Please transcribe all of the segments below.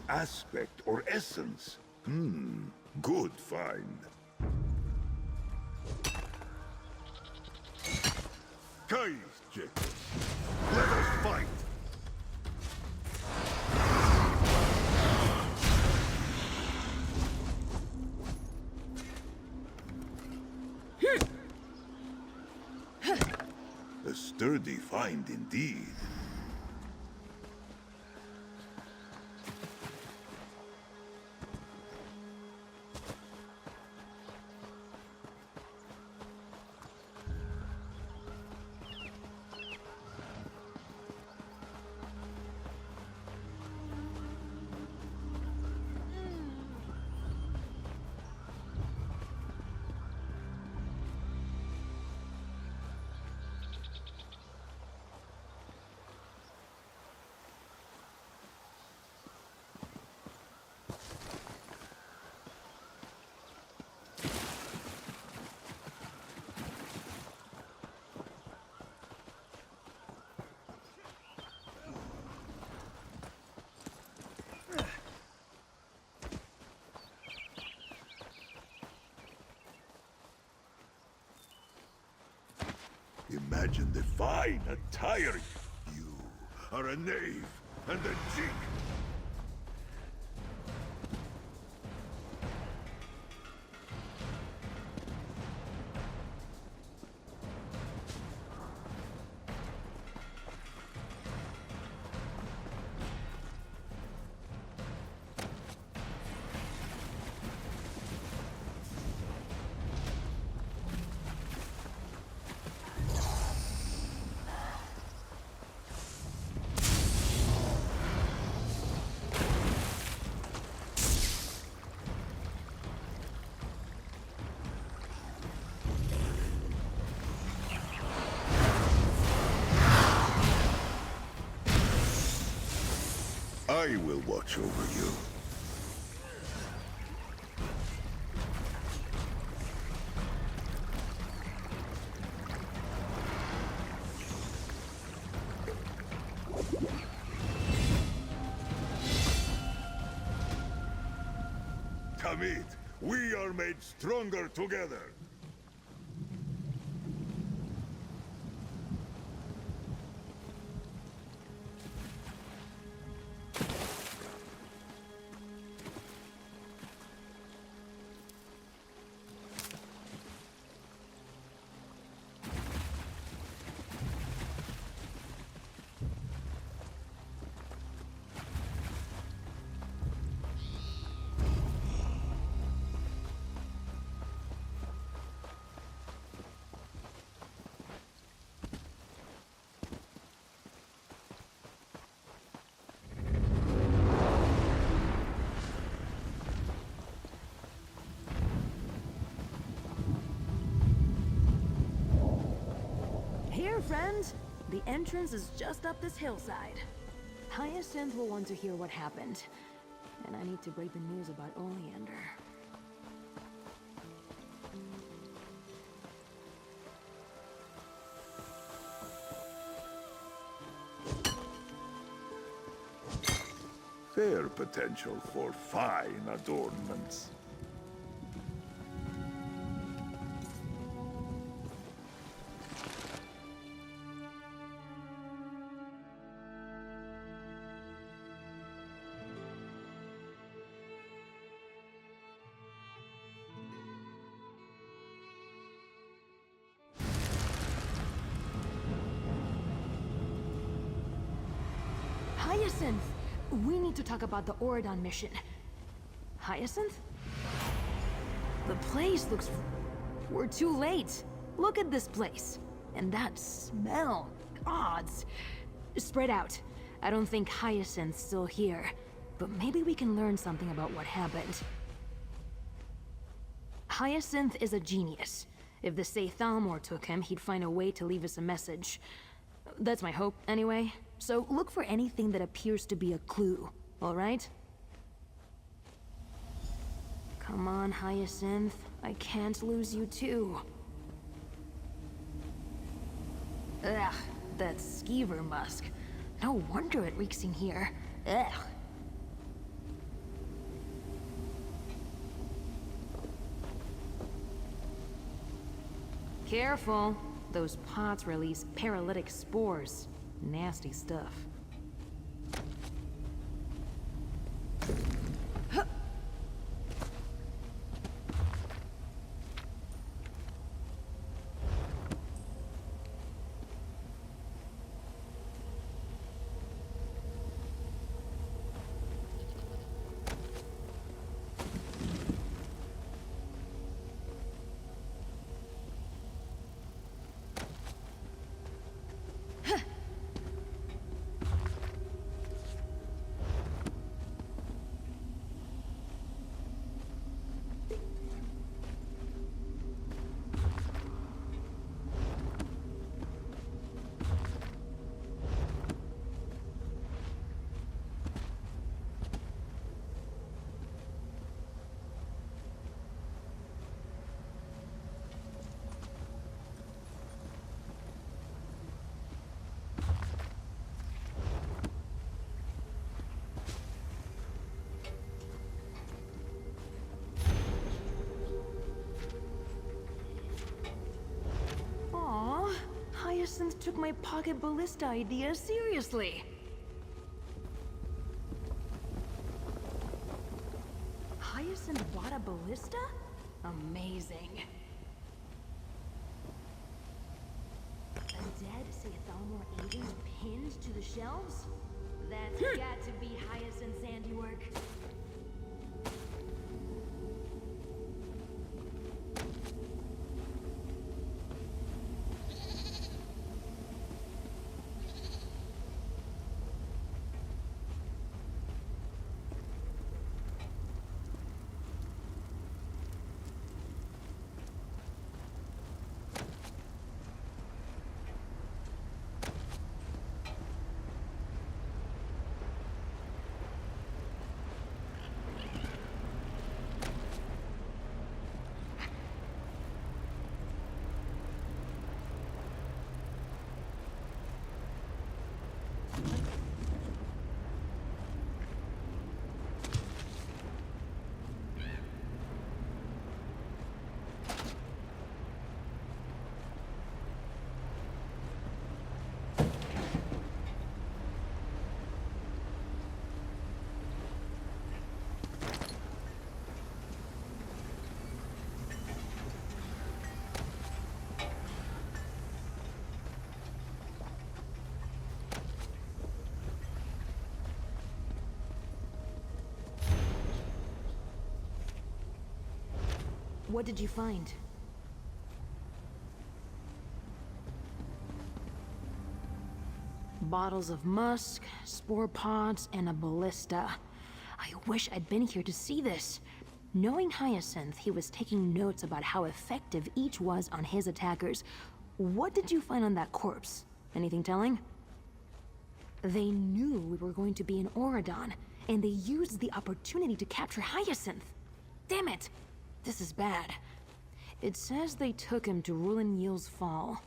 aspect or essence. Good find. Guys, Jacob, let us fight! A sturdy find indeed. Imagine the fine attire. You are a knave and a cheek. I will watch over you. Tamid, we are made stronger together. Here, friends! The entrance is just up this hillside. Hyacinth will want to hear what happened. And I need to break the news about Oleander. Fair potential for fine adornments. Hyacinth! We need to talk about the Oridon mission. Hyacinth? The place looks... We're too late. Look at this place. And that smell. Gods. Spread out. I don't think Hyacinth's still here. But maybe we can learn something about what happened. Hyacinth is a genius. If the Saythalmor took him, he'd find a way to leave us a message. That's my hope, anyway. So look for anything that appears to be a clue, all right? Come on, Hyacinth. I can't lose you too. Ugh, that skeever musk. No wonder it reeks in here. Ugh. Careful. Those pots release paralytic spores. Nasty stuff. Hyacinth took my pocket ballista idea seriously. Hyacinth bought a ballista? Amazing. A dead Sayathalmor agent pinned to the shelves? That's got to be Hyacinth's handiwork. What did you find? Bottles of musk, spore pods, and a ballista. I wish I'd been here to see this. Knowing Hyacinth, he was taking notes about how effective each was on his attackers. What did you find on that corpse? Anything telling? They knew we were going to be in Auradon, and they used the opportunity to capture Hyacinth. Damn it! This is bad. It says they took him to Rulanyil's Fall.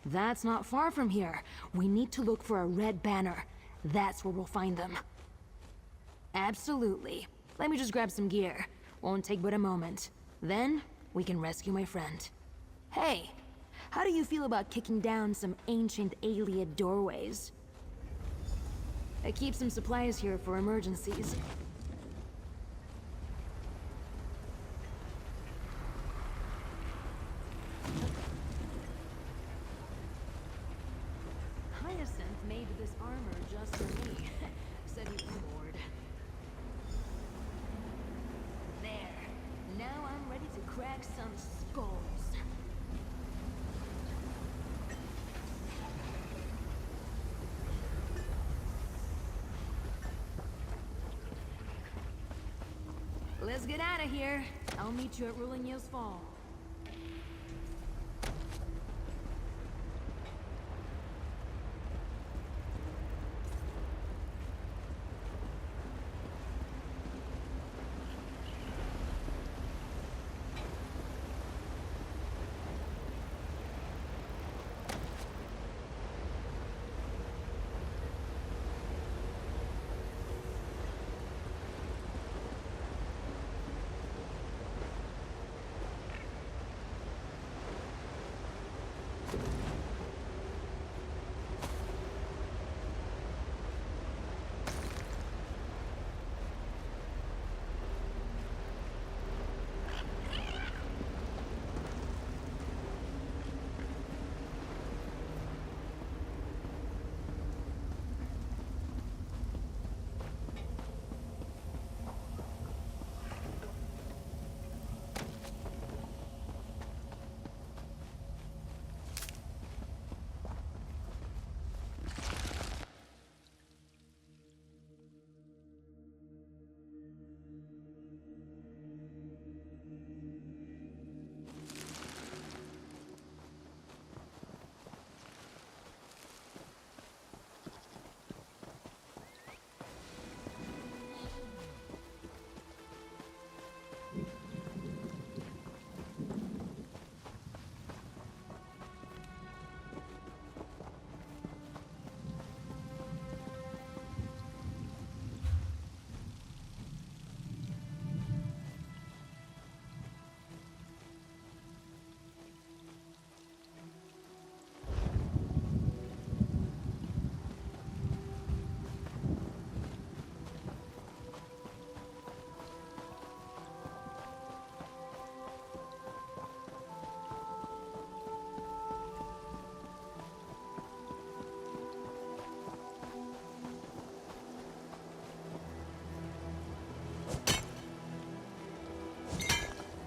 That's not far from here. We need to look for a red banner. That's where we'll find them. Absolutely. Let me just grab some gear. Won't take but a moment. Then, we can rescue my friend. Hey, how do you feel about kicking down some ancient Ayleid doorways? I keep some supplies here for emergencies. Hyacinth made this armor just for me. Said he was bored. There. Now I'm ready to crack some skulls. Let's get out of here. I'll meet you at Rulanyil's Fall.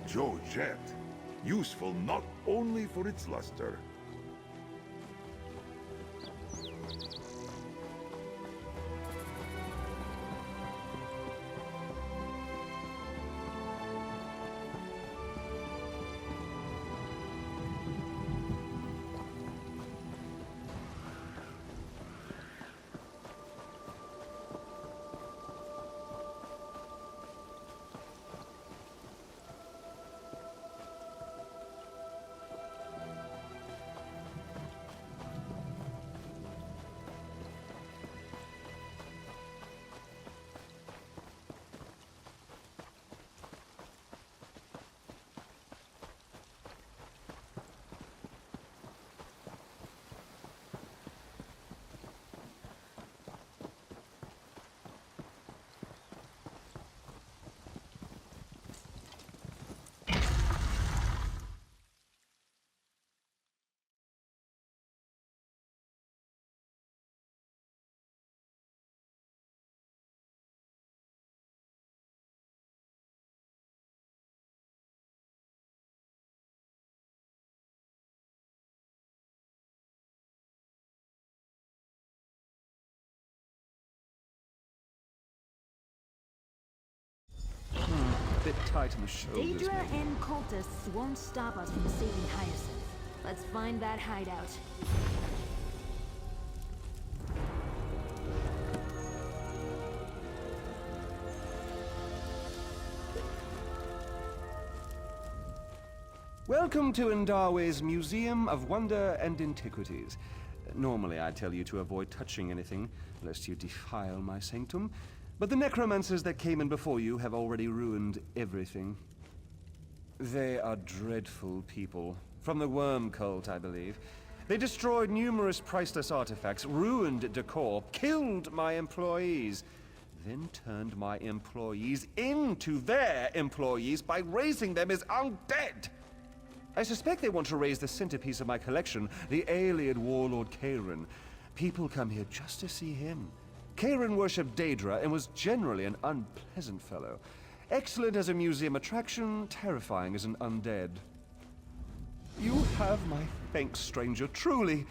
Joe Jet, useful not only for its luster. Bit tight in the shoulders, Daedra maybe. and cultists won't stop us from saving Hyacinth. Let's find that hideout. Welcome to Ndarwe's Museum of Wonder and Antiquities. Normally I'd tell you to avoid touching anything, lest you defile my sanctum. But the necromancers that came in before you have already ruined everything. They are dreadful people. From the worm cult, I believe. They destroyed numerous priceless artifacts, ruined decor, killed my employees, then turned my employees into their employees by raising them as undead! I suspect they want to raise the centerpiece of my collection, the alien warlord Karen. People come here just to see him. Karen worshipped Daedra and was generally an unpleasant fellow. Excellent as a museum attraction, terrifying as an undead. You have my thanks, stranger, truly.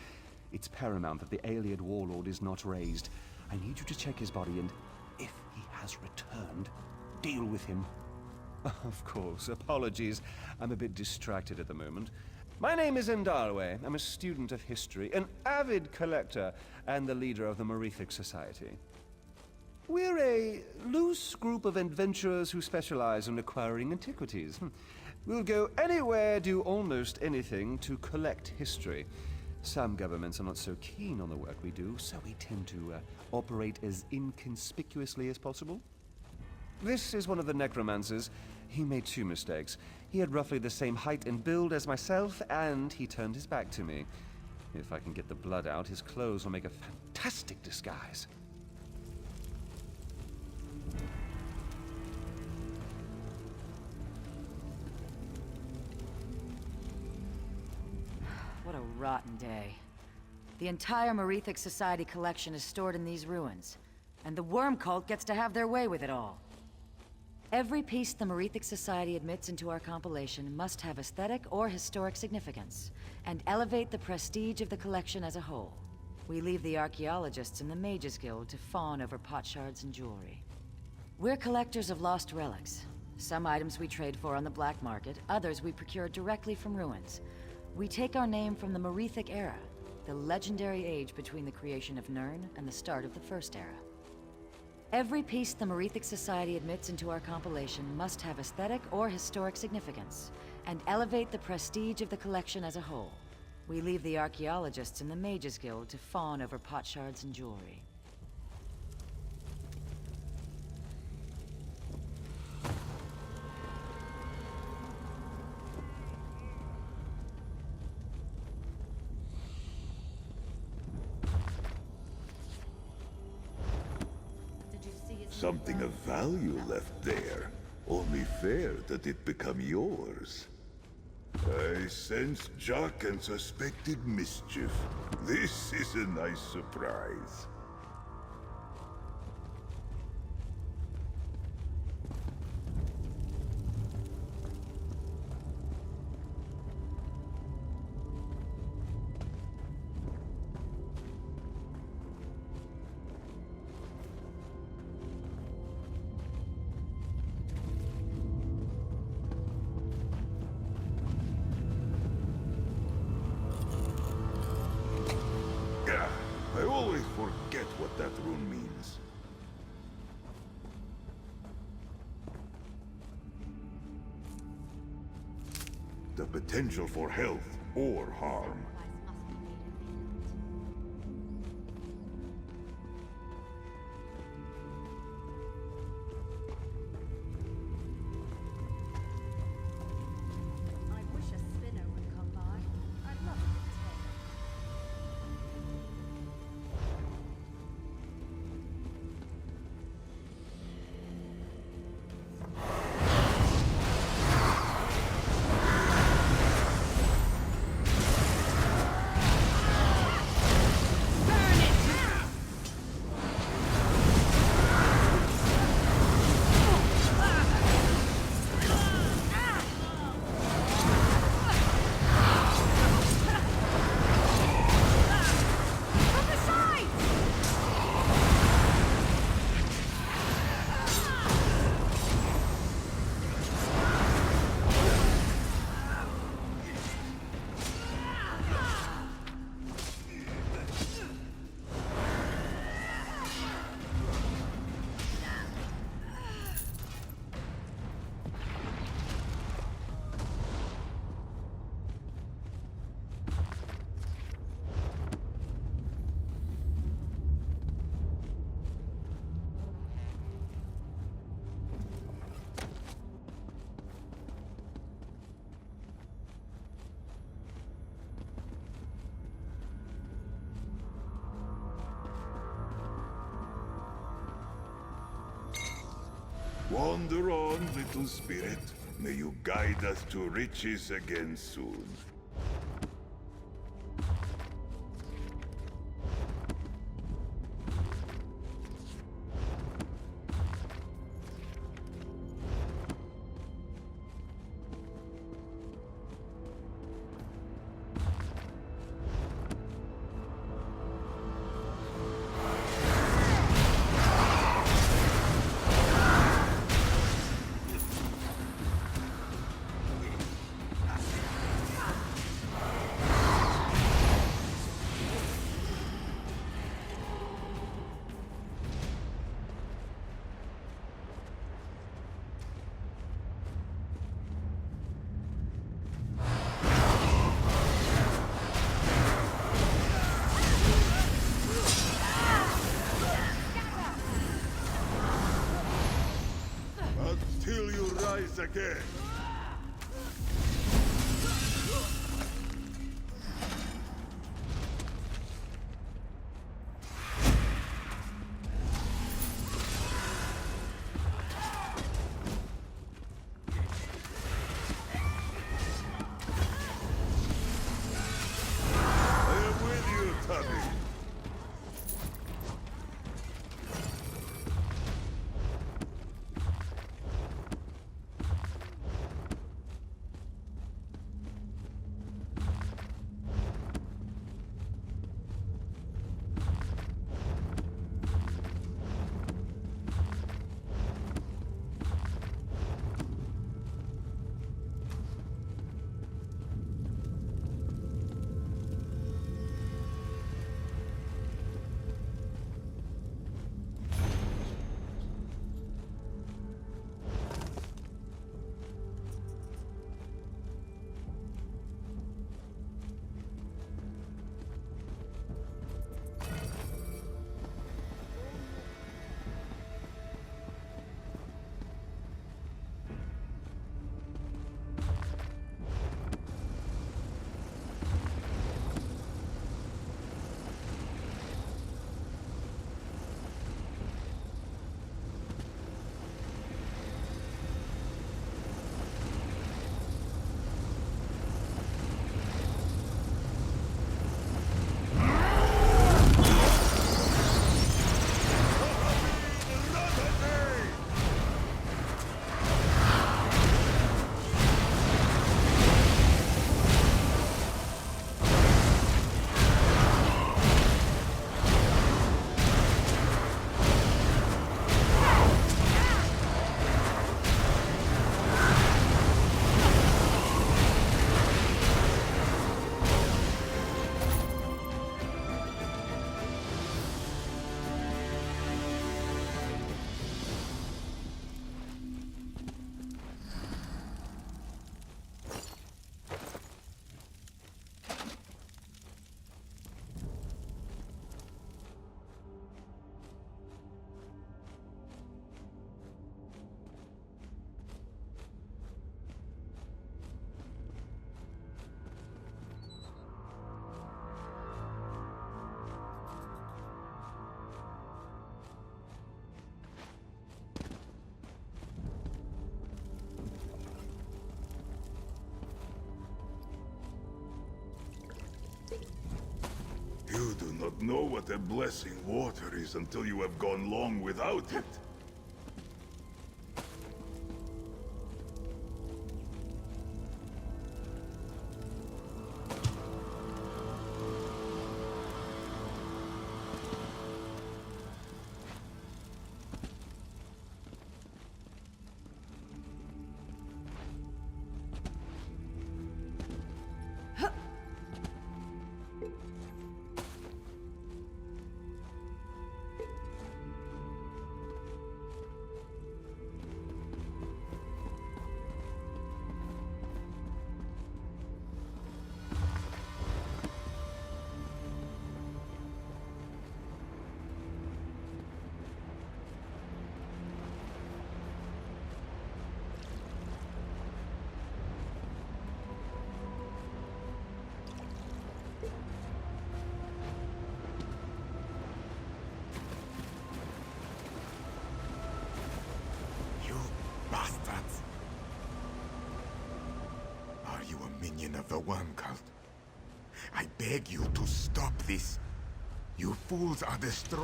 It's paramount that the alien warlord is not raised. I need you to check his body and, if he has returned, deal with him. Of course, apologies. I'm a bit distracted at the moment. My name is Ndarwe. I'm a student of history, an avid collector, and the leader of the Merethic Society. We're a loose group of adventurers who specialize in acquiring antiquities. We'll go anywhere, do almost anything to collect history. Some governments are not so keen on the work we do, so we tend to operate as inconspicuously as possible. This is one of the necromancers. He made 2 mistakes. He had roughly the same height and build as myself, and he turned his back to me. If I can get the blood out, his clothes will make a fantastic disguise. What a rotten day. The entire Merethic Society collection is stored in these ruins, and the worm cult gets to have their way with it all. Every piece the Merethic Society admits into our compilation must have aesthetic or historic significance, and elevate the prestige of the collection as a whole. We leave the archaeologists and the Mages Guild to fawn over potsherds and jewelry. We're collectors of lost relics. Some items we trade for on the black market, others we procure directly from ruins. We take our name from the Merethic era, the legendary age between the creation of Nirn and the start of the First Era. Every piece the Merethic Society admits into our compilation must have aesthetic or historic significance, and elevate the prestige of the collection as a whole. We leave the archaeologists and the Mages Guild to fawn over potsherds and jewelry. Something of value left there. Only fair that it become yours. I sensed Jock and suspected mischief. This is a nice surprise. forget what that rune means. The potential for health or harm. I wish a spinner would come by. I'd love a good tale. Wander on, little spirit. May you guide us to riches again soon. not know what a blessing water is until you have gone long without it. Bastards! Are you a minion of the Worm Cult? I beg you to stop this. You fools are destroyed.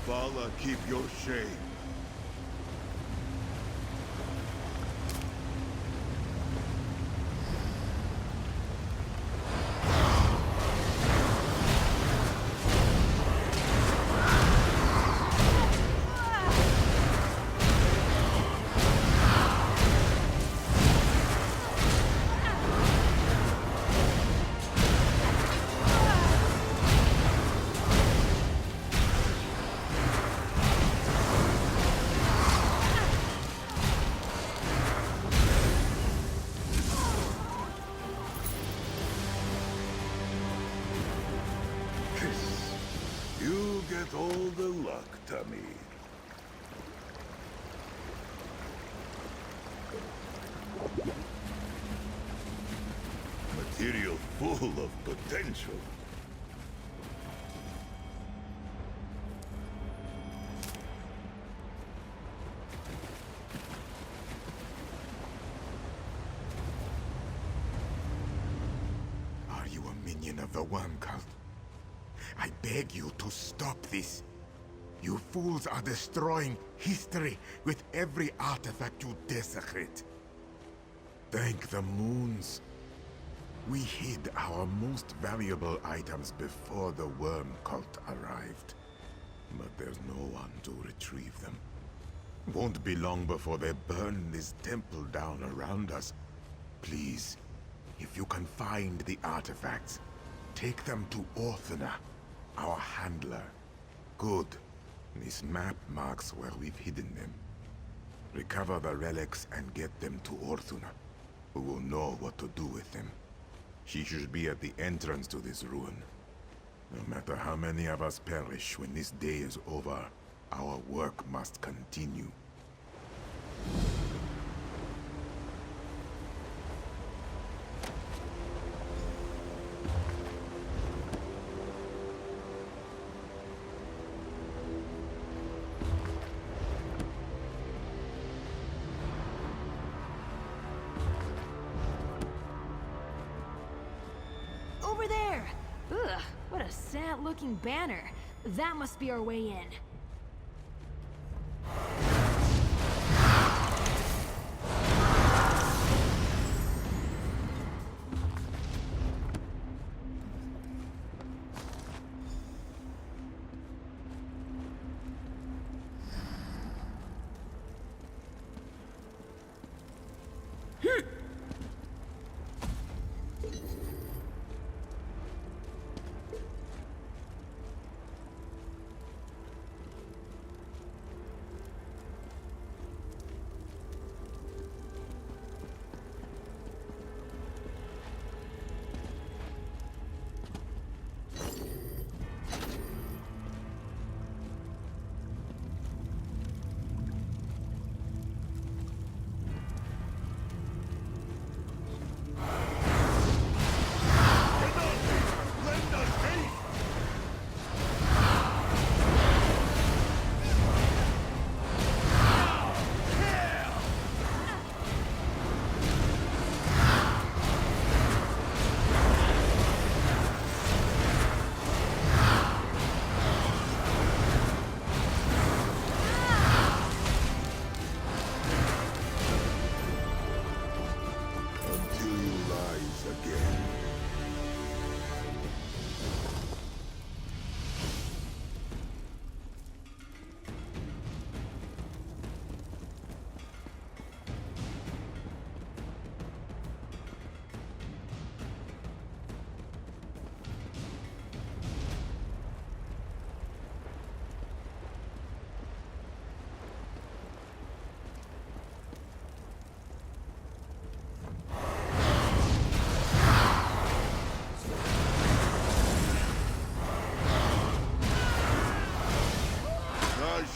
Vala, keep your shame. You get all the luck, Tummy. Material full of potential. Are you a minion of the Worm Cult? I beg you to stop this. You fools are destroying history with every artifact you desecrate. Thank the moons. We hid our most valuable items before the Worm Cult arrived. But there's no one to retrieve them. Won't be long before they burn this temple down around us. Please, if you can find the artifacts, take them to Orthona, our handler. Good. This map marks where we've hidden them. Recover the relics and get them to Orthona, who will know what to do with them. She should be at the entrance to this ruin. No matter how many of us perish when this day is over, our work must continue. Over there! Ugh, what a sad-looking banner. That must be our way in.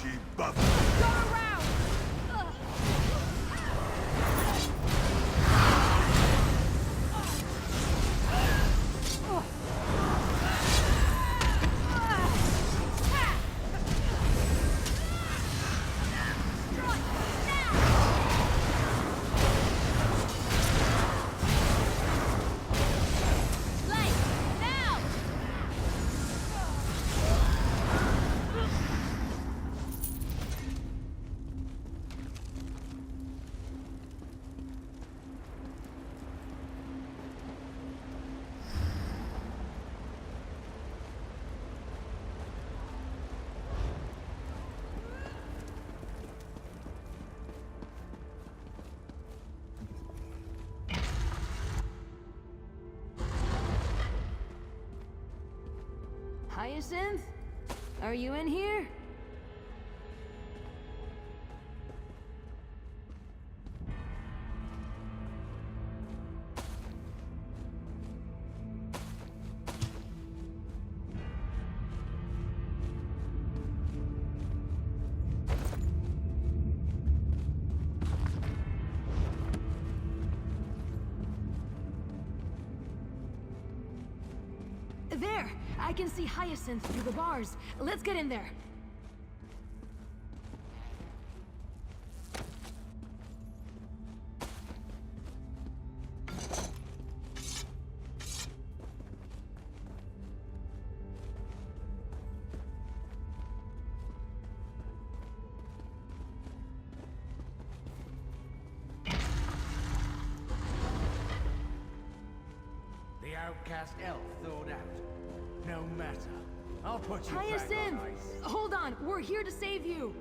keep buffing. Go around! Hyacinth? Are you in here? There! I can see Hyacinth through the bars. Let's get in there. The outcast elf thawed out. No matter. I'll put you back on Hyacinth! ice. Hold on, we're here to save you!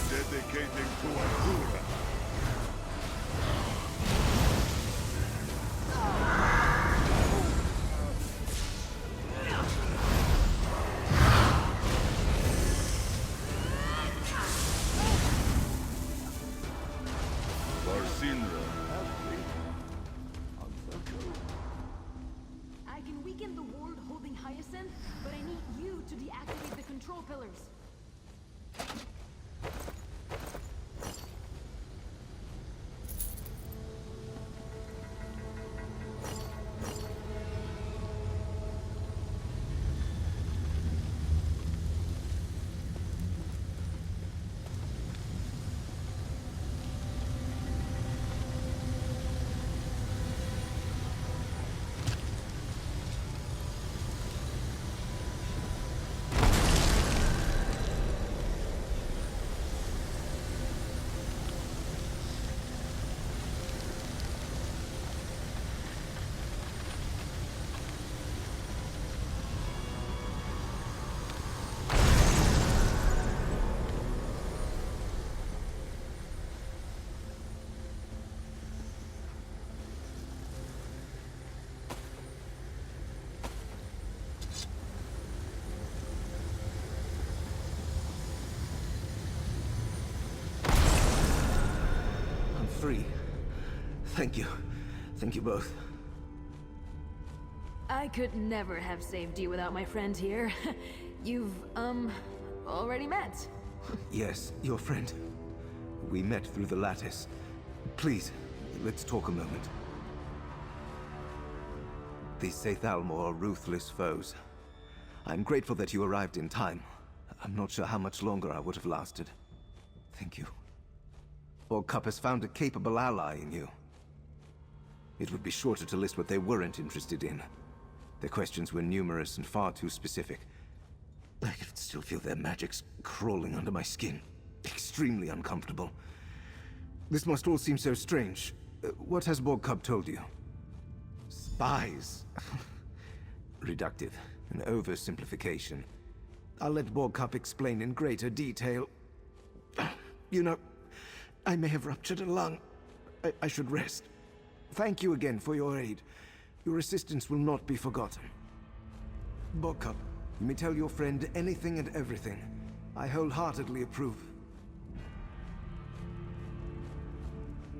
Dedicating to Azura. I can weaken the ward holding Hyacinth, but I need you to deactivate the control pillars. Free. Thank you. Thank you both. I could never have saved you without my friend here. You've, already met. Yes, your friend. We met through the lattice. Please, let's talk a moment. These Sethalmor are ruthless foes. I'm grateful that you arrived in time. I'm not sure how much longer I would have lasted. Thank you. Orcup has found a capable ally in you. It would be shorter to list what they weren't interested in. Their questions were numerous and far too specific. still feel their magics crawling under my skin. Extremely uncomfortable. This must all seem so strange. What has Borg told you? Spies. Reductive. An oversimplification. I'll let Borg explain in greater detail. You know, I may have ruptured a lung. I should rest. Thank you again for your aid. Your assistance will not be forgotten. Borg, you may tell your friend anything and everything. I wholeheartedly approve.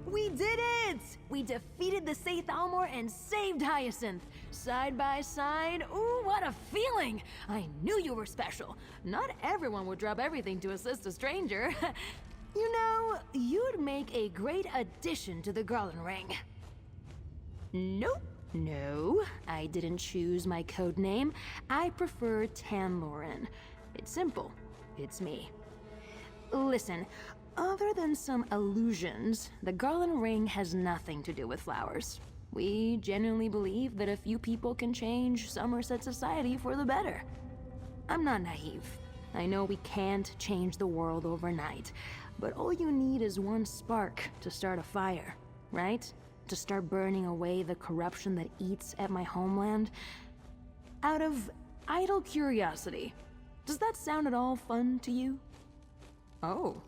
We did it! We defeated the Seyth Almor and saved Hyacinth. Side by side, ooh, what a feeling! I knew you were special. Not everyone would drop everything to assist a stranger. You know, you'd make a great addition to the Garland Ring. Nope. No, I didn't choose my code name. I prefer Tanloran. It's simple. It's me. Listen, other than some illusions, the Garland Ring has nothing to do with flowers. We genuinely believe that a few people can change Somerset society for the better. I'm not naive. I know we can't change the world overnight, but all you need is one spark to start a fire, right? To start burning away the corruption that eats at my homeland. Out of idle curiosity, does that sound at all fun to you? Oh,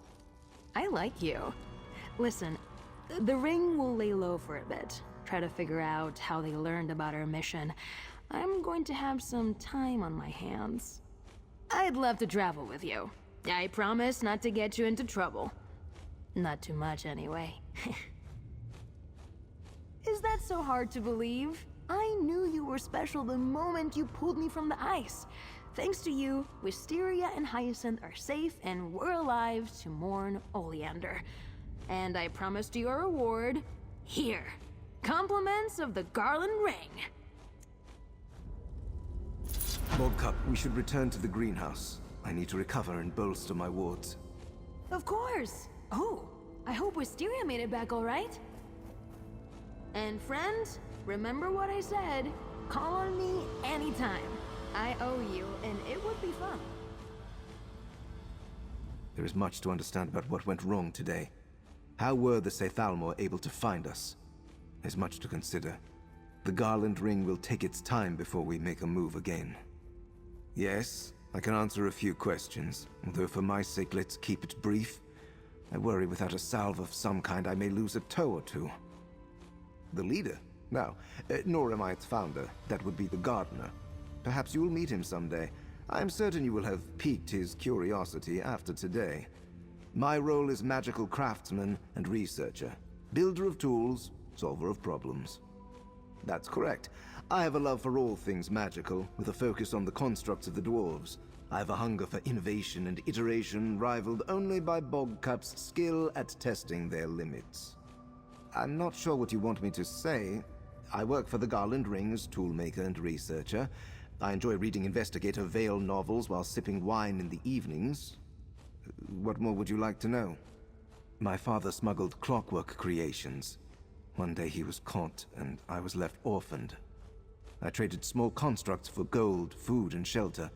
I like you. Listen, the ring will lay low for a bit. Try to figure out how they learned about our mission. I'm going to have some time on my hands. I'd love to travel with you. I promise not to get you into trouble. Not too much, anyway. Is that so hard to believe? I knew you were special the moment you pulled me from the ice. Thanks to you, Wisteria and Hyacinth are safe and we're alive to mourn Oleander. And I promised you a reward. Here. Compliments of the Garland Ring. Borg, we should return to the greenhouse. I need to recover and bolster my wards. Of course. Oh, I hope Wisteria made it back all right. And friends, remember what I said. Call on me anytime. I owe you, and it would be fun. There is much to understand about what went wrong today. How were the Seyth Almor able to find us? There's much to consider. The Garland Ring will take its time before we make a move again. Yes, I can answer a few questions, although for my sake let's keep it brief. I worry without a salve of some kind I may lose a toe or two. The leader? No, nor am I its founder. That would be the gardener. Perhaps you will meet him someday. I'm certain you will have piqued his curiosity after today. My role is magical craftsman and researcher. Builder of tools, solver of problems. That's correct. I have a love for all things magical, with a focus on the constructs of the dwarves. I have a hunger for innovation and iteration rivaled only by Bogcup's skill at testing their limits. I'm not sure what you want me to say. I work for the Garland Ring as toolmaker and researcher. I enjoy reading investigative Vale novels while sipping wine in the evenings. What more would you like to know? My father smuggled clockwork creations. One day he was caught, and I was left orphaned. I traded small constructs for gold, food, and shelter.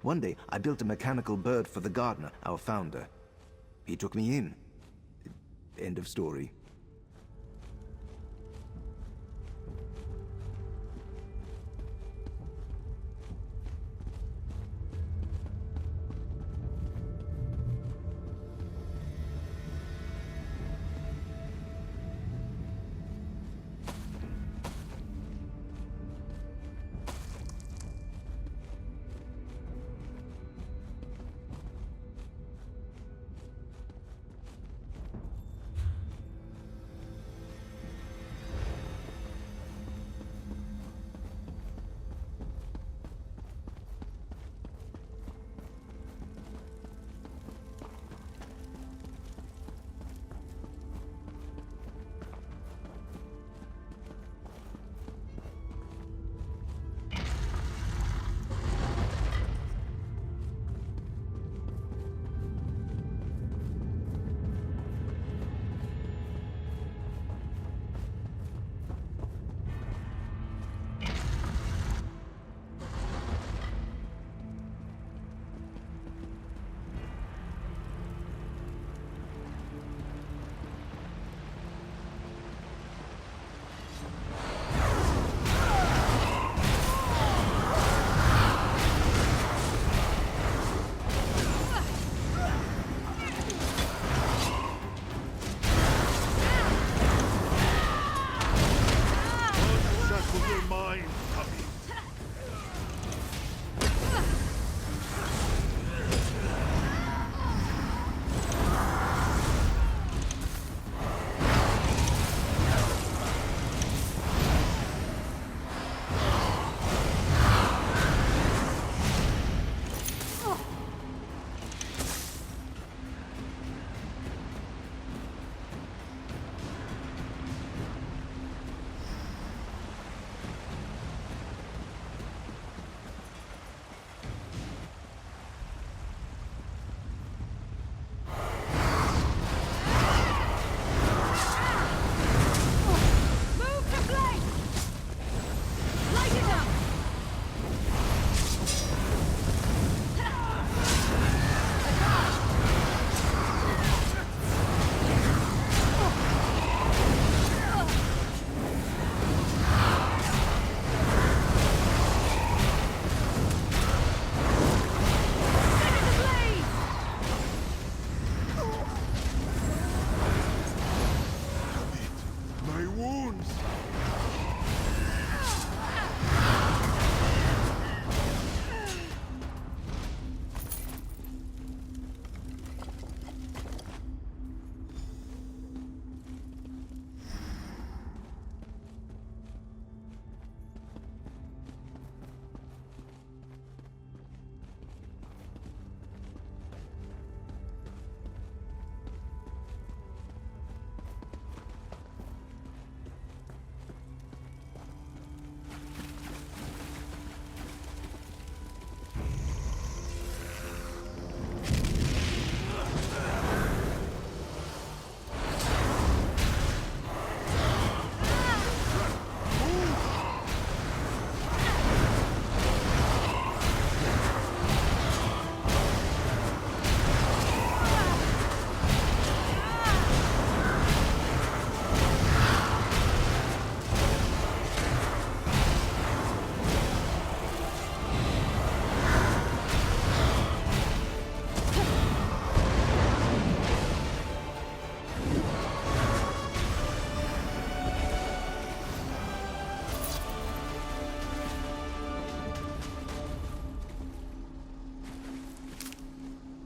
One day, I built a mechanical bird for the gardener, our founder. He took me in. End of story.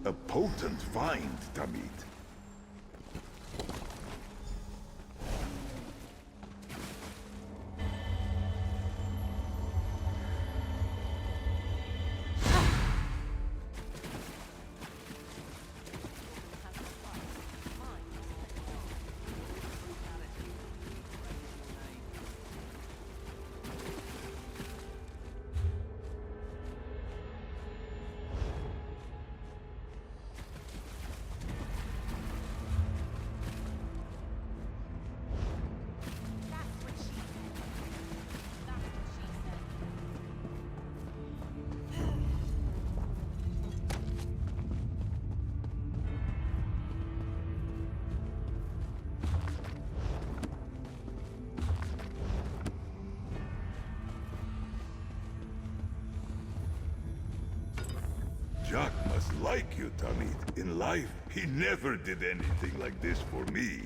A potent find, Tamid. Jack must like you, Tamid. In life, he never did anything like this for me.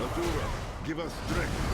Adura, give us strength.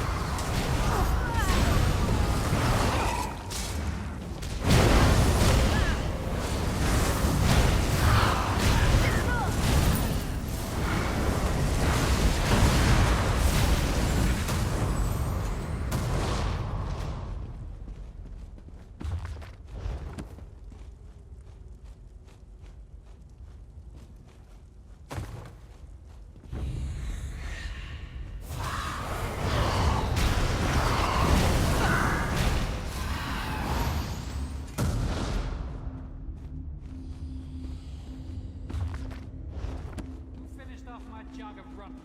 My jug of rotten.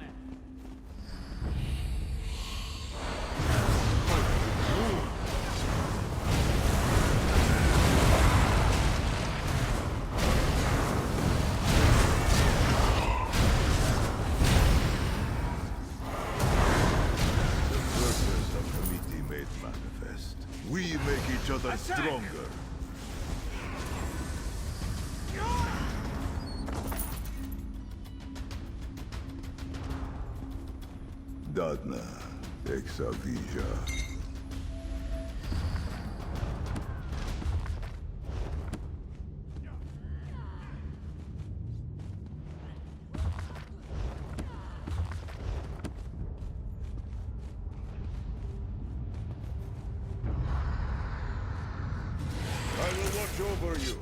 The purpose of committee made manifest. We make each other stronger. Dadna, Exavija. I will watch over you.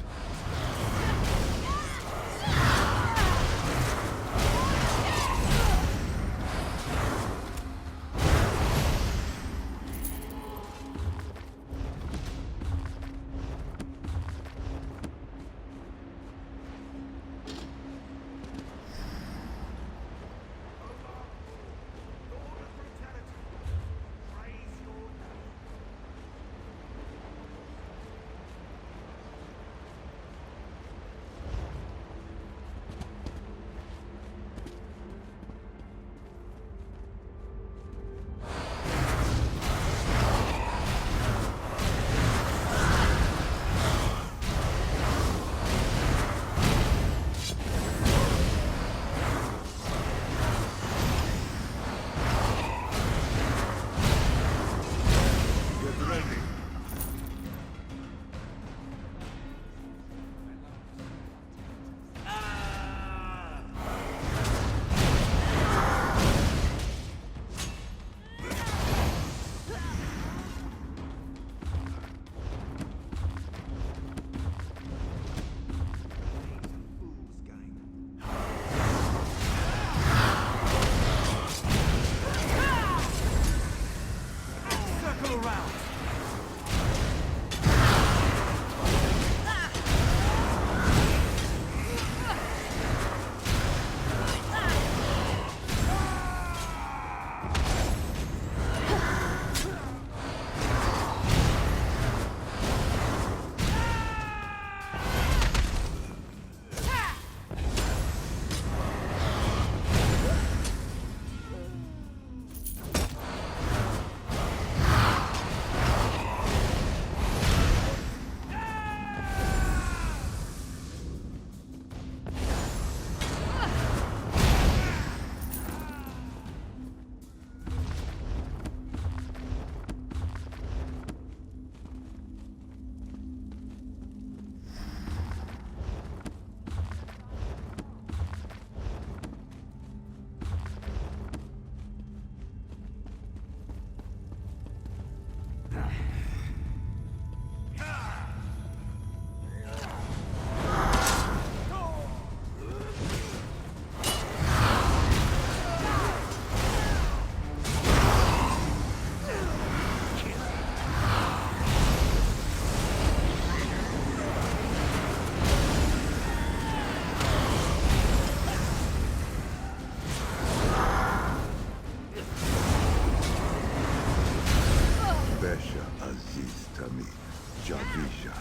Javisha.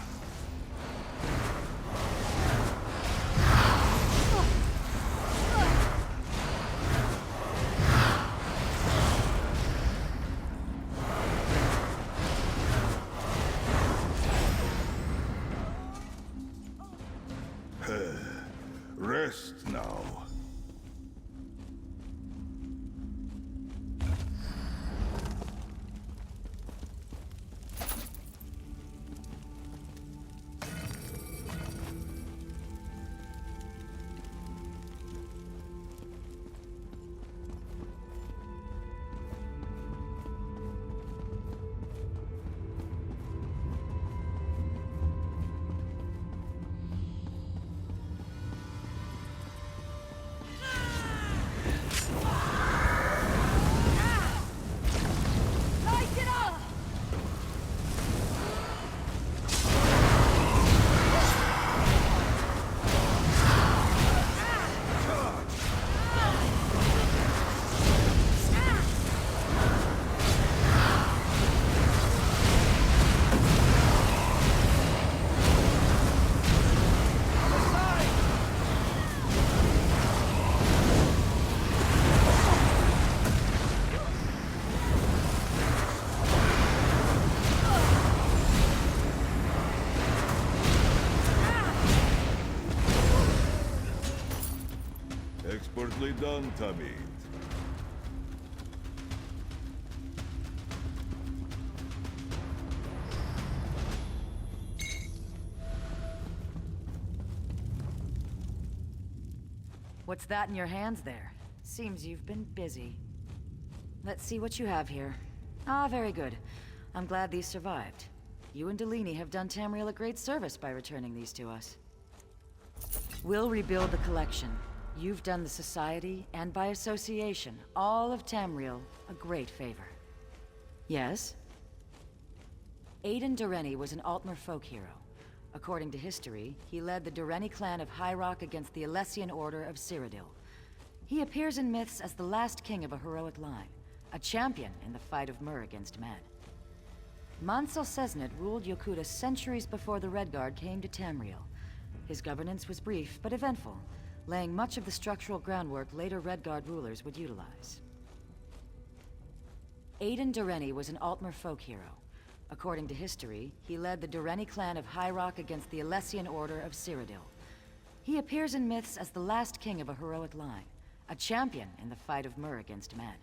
Rest now. Expertly done, Tamid. What's that in your hands there? Seems you've been busy. Let's see what you have here. Ah, very good. I'm glad these survived. You and Delaney have done Tamriel a great service by returning these to us. We'll rebuild the collection. You've done the Society, and by association, all of Tamriel, a great favor. Yes? Aiden Durrani was an Altmer folk hero. According to history, he led the Durrani clan of High Rock against the Alessian Order of Cyrodiil. He appears in myths as the last king of a heroic line, a champion in the fight of Myr against men. Mansell Sesnet ruled Yokuda centuries before the Redguard came to Tamriel. His governance was brief but eventful, laying much of the structural groundwork later Redguard rulers would utilize. Aiden Durrani was an Altmer folk hero. According to history, he led the Durrani clan of High Rock against the Alessian Order of Cyrodiil. He appears in myths as the last king of a heroic line, a champion in the fight of Myr against men.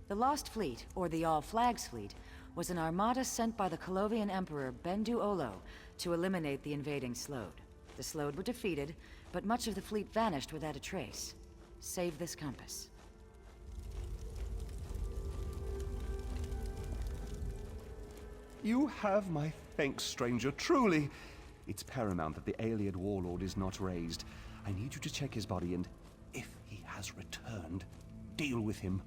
The Lost Fleet, or the All Flags Fleet, was an armada sent by the Colovian Emperor Bendu Olo to eliminate the invading Slode. The Slode were defeated, but much of the fleet vanished without a trace. Save this compass. You have my thanks, stranger, truly. It's paramount that the Ayleid warlord is not raised. I need you to check his body and, if he has returned, deal with him.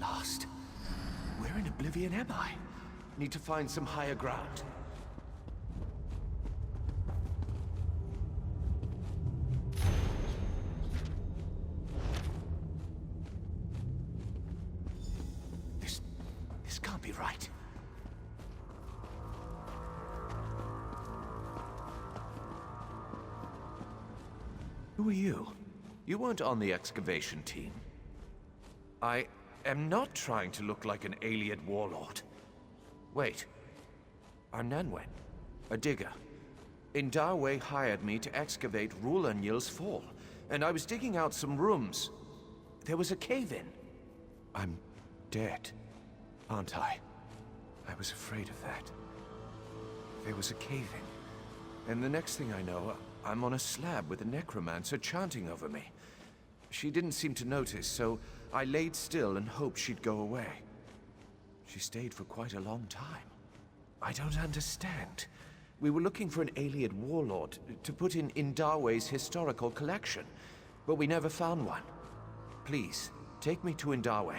last. Where in oblivion am I? Need to find some higher ground. This can't be right. Who are you? You weren't on the excavation team. I am not trying to look like an alien warlord. Wait. Arnanwen, a digger. Indarwe hired me to excavate Rulanyil's fall, and I was digging out some rooms. There was a cave-in. I'm dead, aren't I? I was afraid of that. There was a cave-in, and the next thing I know, I'm on a slab with a necromancer chanting over me. She didn't seem to notice, so I laid still and hoped she'd go away. She stayed for quite a long time. I don't understand. We were looking for an alien warlord to put in Indarwe's historical collection, but we never found one. Please, take me to Indarwe.